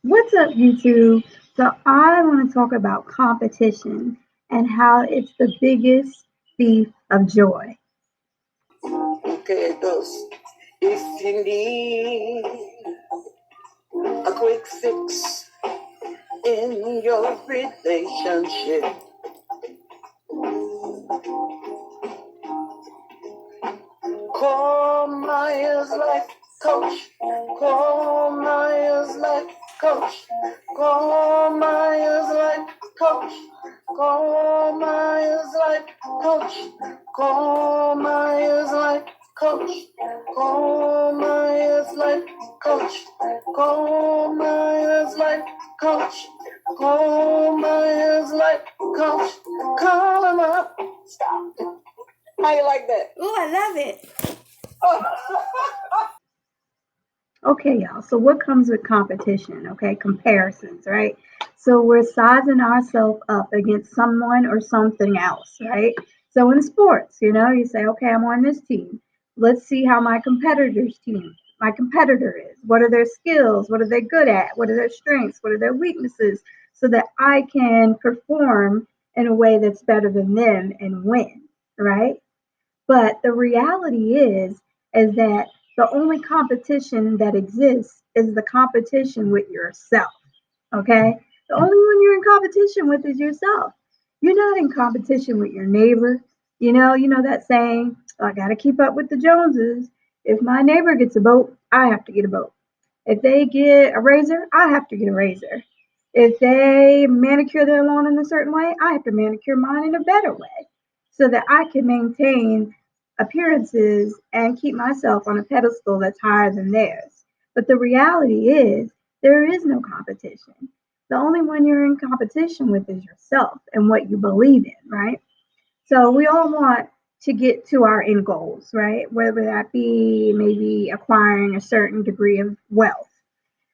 What's up, YouTube? So, I want to talk about competition and how it's the biggest thief of joy. Okay, it goes. If you need a quick fix in your relationship, call Myers Life Coach. Call Myers Life Coach. Call Myers Life Coach. Call Myers Life Coach. Call Myers Life Coach. Call Myers Life Coach. Call Myers Life Coach. Call Myers Life Coach. Call him up. Stop. How you like that? Oh, I love it. Okay, y'all. So, what comes with competition? Okay, comparisons, right? So, we're sizing ourselves up against someone or something else, right? So, in sports, you say, okay, I'm on this team. Let's see how my competitor is. What are their skills? What are they good at? What are their strengths? What are their weaknesses? So that I can perform in a way that's better than them and win, right? But the reality is that the only competition that exists is the competition with yourself. Okay? The only one you're in competition with is yourself. You're not in competition with your neighbor. You know that saying, I gotta keep up with the Joneses. If my neighbor gets a boat, I have to get a boat. If they get a razor, I have to get a razor. If they manicure their lawn in a certain way, I have to manicure mine in a better way so that I can maintain appearances and keep myself on a pedestal that's higher than theirs. But the reality is, there is no competition. The only one you're in competition with is yourself and what you believe in, right? So we all want to get to our end goals, right? Whether that be maybe acquiring a certain degree of wealth,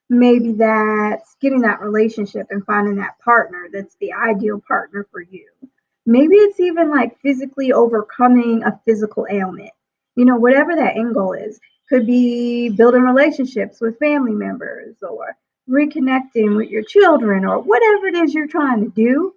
maybe that's getting that relationship and finding that partner that's the ideal partner for you. Maybe it's even like physically overcoming a physical ailment. Whatever that end goal is, could be building relationships with family members or reconnecting with your children or whatever it is you're trying to do.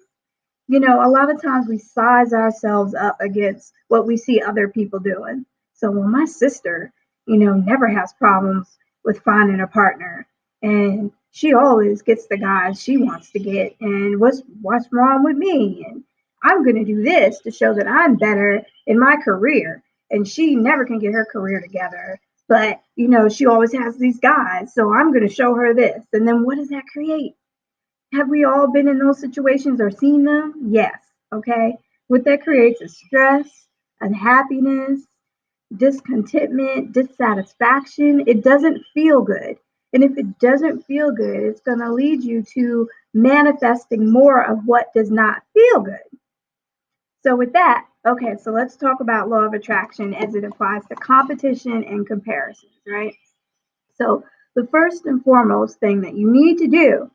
A lot of times we size ourselves up against what we see other people doing. So, well, my sister, never has problems with finding a partner, and she always gets the guys she wants to get. And what's wrong with me? And I'm going to do this to show that I'm better in my career, and she never can get her career together. But she always has these guys, so I'm going to show her this. And then what does that create? Have we all been in those situations or seen them? Yes. Okay. What that creates is stress, unhappiness, discontentment, dissatisfaction. It doesn't feel good. And if it doesn't feel good, it's going to lead you to manifesting more of what does not feel good. So, with that, okay, so let's talk about law of attraction as it applies to competition and comparisons, right? So the first and foremost thing that you need to do,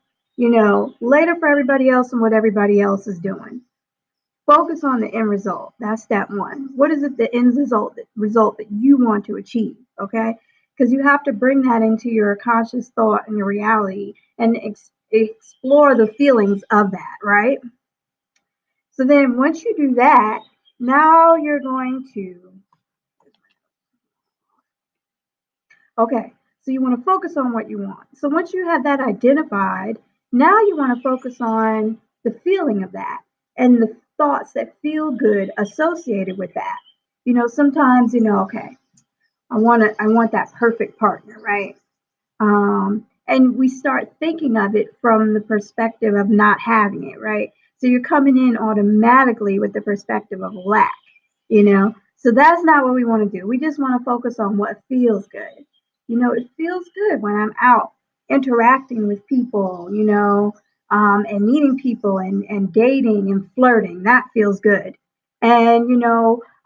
later for everybody else and what everybody else is doing. Focus on the end result. That's step one. What is it the end result that you want to achieve? Okay? Because you have to bring that into your conscious thought and your reality and explore the feelings of that, right? So then once you do that, now you're going to Okay, so you want to focus on what you want. So once you have that identified, now you want to focus on the feeling of that and the thoughts that feel good associated with that. Sometimes, okay, I want that perfect partner, right? And we start thinking of it from the perspective of not having it, right? So you're coming in automatically with the perspective of lack, you know? So that's not what we want to do. We just want to focus on what feels good. It feels good when I'm out interacting with people, and meeting people and dating and flirting. That feels good. And,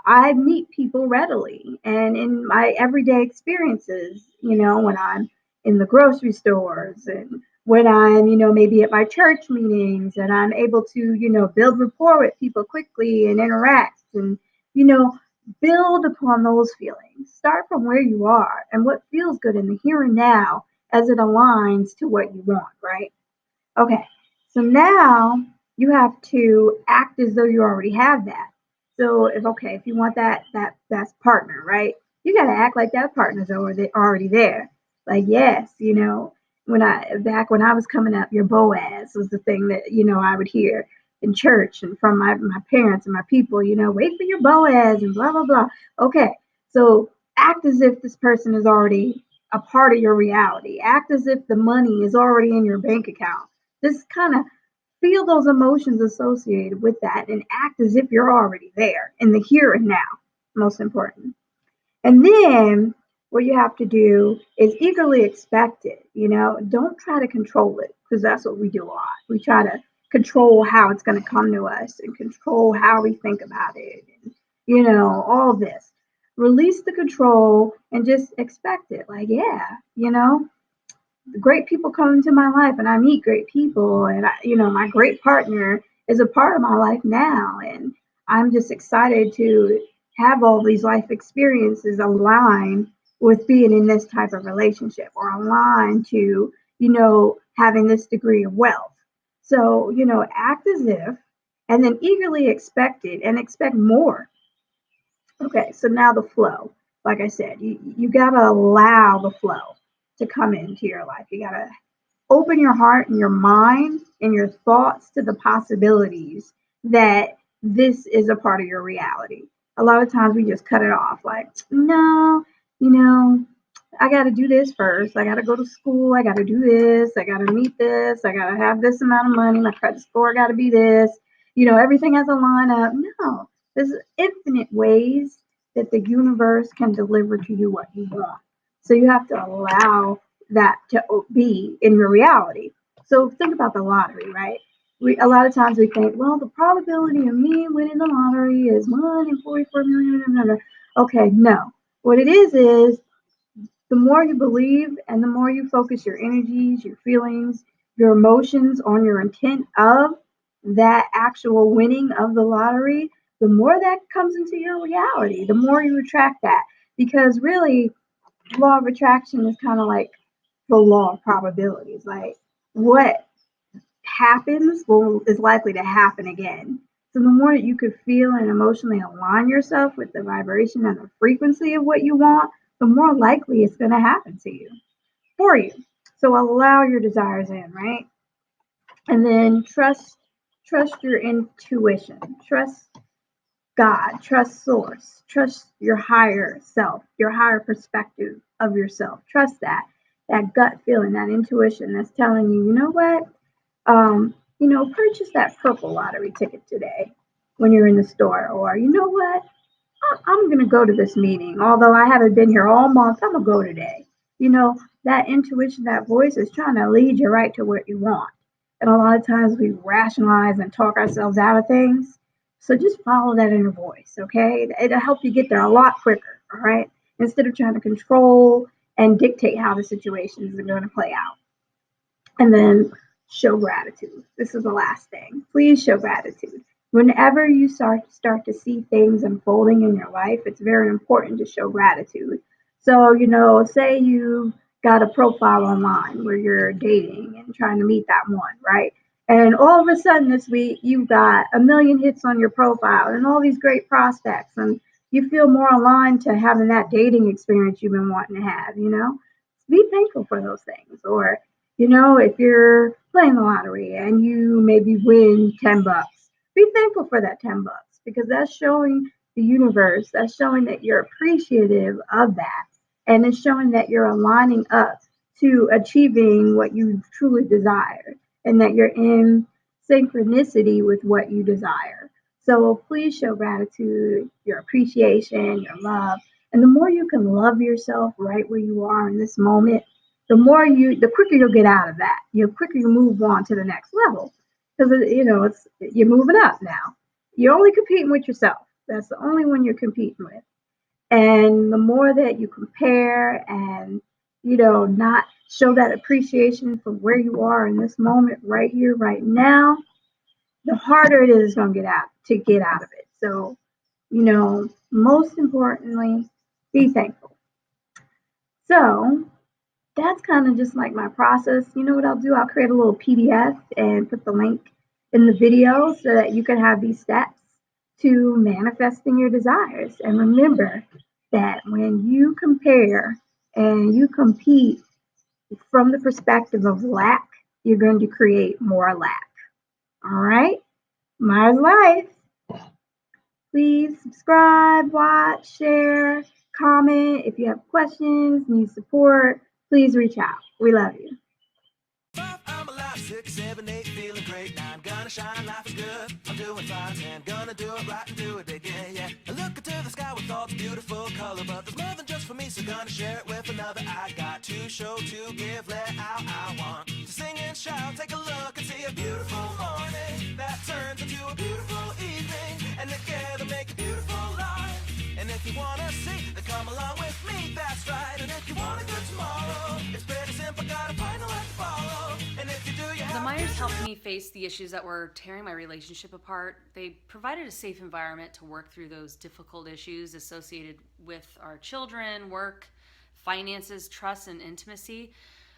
I meet people readily and in my everyday experiences, when I'm in the grocery stores and when I'm, maybe at my church meetings and I'm able to, build rapport with people quickly and interact and, you know, build upon those feelings. Start from where you are and what feels good in the here and now as it aligns to what you want, right? Okay, so now you have to act as though you already have that. So if you want that partner, right? You got to act like that partner's already there. Like yes, when I was coming up, your Boaz was the thing that I would hear in church and from my parents and my people. Wait for your Boaz and blah blah blah. Okay, so act as if this person is already a part of your reality. Act as if the money is already in your bank account. Just kind of feel those emotions associated with that and act as if you're already there in the here and now, most important. And then what you have to do is eagerly expect it. Don't try to control it because that's what we do a lot. We try to control how it's going to come to us and control how we think about it and, all this. Release the control and just expect it. Like, yeah, great people come into my life and I meet great people and my great partner is a part of my life now and I'm just excited to have all these life experiences align with being in this type of relationship or align to having this degree of wealth. So act as if and then eagerly expect it and expect more. Okay, so now the flow. Like I said, you got to allow the flow to come into your life. You got to open your heart and your mind and your thoughts to the possibilities that this is a part of your reality. A lot of times we just cut it off like, no, you know, I got to do this first. I got to go to school. I got to do this. I got to meet this. I got to have this amount of money. My credit score got to be this. Everything has a line up. No, there's infinite ways that the universe can deliver to you what you want. So you have to allow that to be in your reality. So think about the lottery, right? A lot of times we think, well, the probability of me winning the lottery is 1 in 44 million. Okay, no. What it is the more you believe and the more you focus your energies, your feelings, your emotions on your intent of that actual winning of the lottery, the more that comes into your reality, the more you attract that. Because really, law of attraction is kind of like the law of probabilities. Like what happens is likely to happen again. So the more that you could feel and emotionally align yourself with the vibration and the frequency of what you want, the more likely it's going to happen to you for you. So allow your desires in, right? And then trust your intuition. Trust God, trust source, trust your higher self, your higher perspective of yourself. Trust that gut feeling, that intuition that's telling you, you know what? Purchase that purple lottery ticket today when you're in the store, or you know what? I'm going to go to this meeting. Although I haven't been here all month, I'm going to go today. That intuition, that voice is trying to lead you right to what you want. And a lot of times we rationalize and talk ourselves out of things. So just follow that inner voice, okay? It'll help you get there a lot quicker, all right? Instead of trying to control and dictate how the situations are going to play out. And then show gratitude. This is the last thing. Please show gratitude. Whenever you start to see things unfolding in your life, it's very important to show gratitude. So, say you got a profile online where you're dating and trying to meet that one, right? And all of a sudden this week you've got a million hits on your profile and all these great prospects and you feel more aligned to having that dating experience you've been wanting to have, be thankful for those things. Or if you're playing the lottery and you maybe win $10, be thankful for that $10 because that's showing the universe, that's showing that you're appreciative of that. And it's showing that you're aligning up to achieving what you truly desire and that you're in synchronicity with what you desire. So please show gratitude, your appreciation, your love. And the more you can love yourself right where you are in this moment, the quicker you'll get out of that. The quicker you move on to the next level, because you're moving up now. You're only competing with yourself. That's the only one you're competing with. And the more that you compare and not show that appreciation for where you are in this moment, right here, right now, the harder it is going to get out of it. So, most importantly, be thankful. So that's kind of just like my process. You know what I'll do? I'll create a little PDF and put the link in the video so that you can have these steps to manifesting your desires. And remember that when you compare and you compete from the perspective of lack, you're going to create more lack. All right? Mars Life. Please subscribe, watch, share, comment. If you have questions, need support, please reach out. We love you. I'm alive, 6, 7, 8, feeling great. 9, gonna shine, life is good. I'm doing fine, 10, gonna do it right and do it again, yeah. I look into the sky with all the beautiful color, but there's more than just for me, so gonna share it with another. I got to show, to give, let out. I want to sing and shout, take a look and see a beautiful morning that turns into a beautiful evening, and together make a beautiful life. And if you wanna see, then come along with me, that's right. And if you want a good tomorrow, it's pretty simple, gotta find a way to follow. And if you do, you have The Myers helped me face the issues that were tearing my relationship apart. They provided a safe environment to work through those difficult issues associated with our children, work, finances, trust, and intimacy.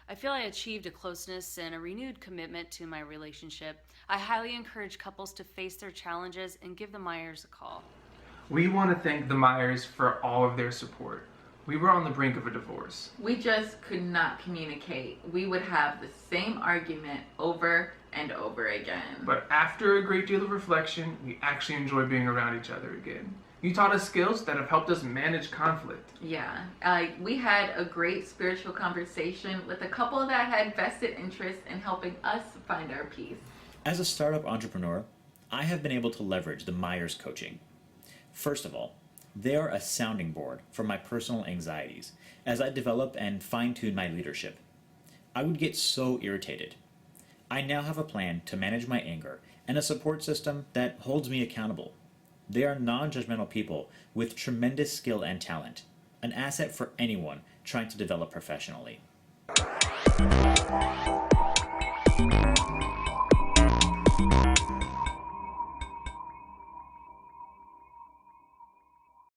I feel I achieved a closeness and a renewed commitment to my relationship. I highly encourage couples to face their challenges and give the Myers a call. We want to thank the Myers for all of their support. We were on the brink of a divorce. We just could not communicate. We would have the same argument over and over again. But after a great deal of reflection, we actually enjoy being around each other again. You taught us skills that have helped us manage conflict. Yeah, we had a great spiritual conversation with a couple that had vested interest in helping us find our peace. As a startup entrepreneur, I have been able to leverage the Myers coaching. First of all, they are a sounding board for my personal anxieties as I develop and fine-tune my leadership. I would get so irritated. I now have a plan to manage my anger and a support system that holds me accountable. They are non-judgmental people with tremendous skill and talent, an asset for anyone trying to develop professionally.